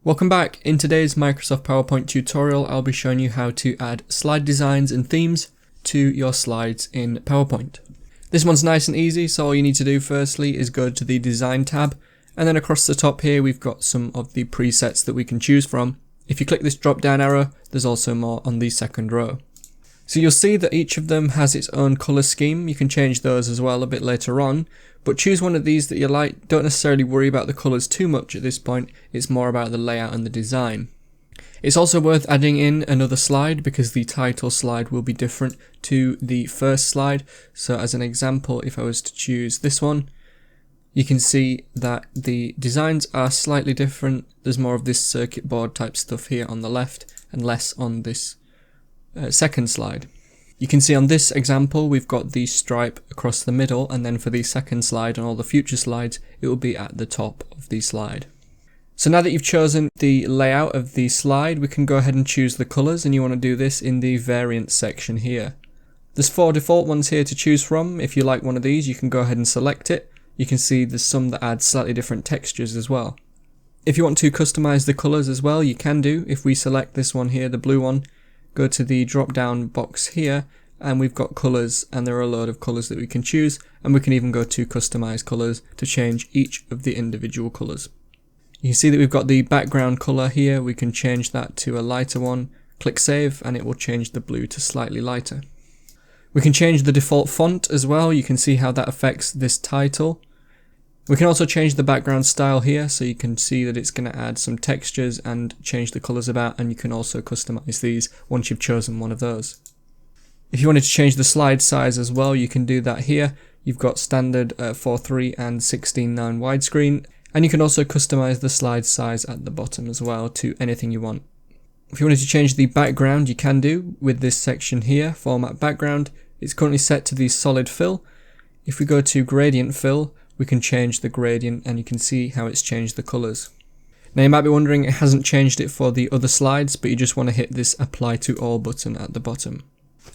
Welcome back. In today's Microsoft PowerPoint tutorial, I'll be showing you how to add slide designs and themes to your slides in PowerPoint. This one's nice and easy, so all you need to do firstly is go to the Design tab, and then across the top here we've got some of the presets that we can choose from. If you click this drop down arrow, there's also more on the second row. So you'll see that each of them has its own colour scheme. You can change those as well a bit later on, but choose one of these that you like. Don't necessarily worry about the colours too much at this point, it's more about the layout and the design. It's also worth adding in another slide because the title slide will be different to the first slide. So as an example, if I was to choose this one, you can see that the designs are slightly different. There's more of this circuit board type stuff here on the left and less on this second slide. You can see on this example we've got the stripe across the middle, and then for the second slide and all the future slides it will be at the top of the slide. So now that you've chosen the layout of the slide, we can go ahead and choose the colours, and you want to do this in the variants section here. There's 4 default ones here to choose from. If you like one of these you can go ahead and select it. You can see there's some that add slightly different textures as well. If you want to customize the colours as well, you can do. If we select this one here, the blue one, go to the drop down box here and we've got colours, and there are a load of colours that we can choose, and we can even go to customize colours to change each of the individual colours. You can see that we've got the background colour here. We can change that to a lighter one, click save, and it will change the blue to slightly lighter. We can change the default font as well. You can see how that affects this title. We can also change the background style here, so you can see that it's going to add some textures and change the colours about, and you can also customize these once you've chosen one of those. If you wanted to change the slide size as well, you can do that here. You've got standard 4:3 and 16:9 widescreen, and you can also customize the slide size at the bottom as well to anything you want. If you wanted to change the background, you can do with this section here, format background. It's currently set to the solid fill. If we go to gradient fill, we can change the gradient, and you can see how it's changed the colours. Now you might be wondering it hasn't changed it for the other slides, but you just want to hit this apply to all button at the bottom.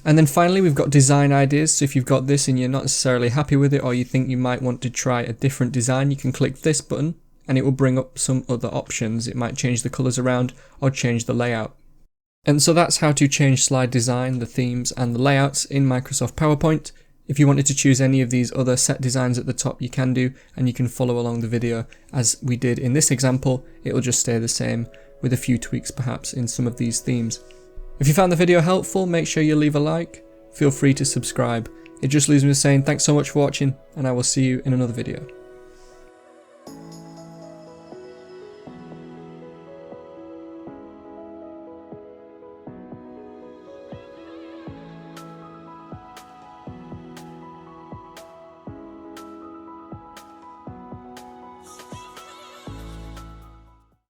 And then finally we've got design ideas. So if you've got this and you're not necessarily happy with it, or you think you might want to try a different design, you can click this button and it will bring up some other options. It might change the colours around or change the layout. And so that's how to change slide design, the themes and the layouts in Microsoft PowerPoint. If you wanted to choose any of these other set designs at the top, you can do, and you can follow along the video as we did in this example. It will just stay the same with a few tweaks perhaps in some of these themes. If you found the video helpful, make sure you leave a like. Feel free to subscribe. It just leaves me saying thanks so much for watching, and I will see you in another video.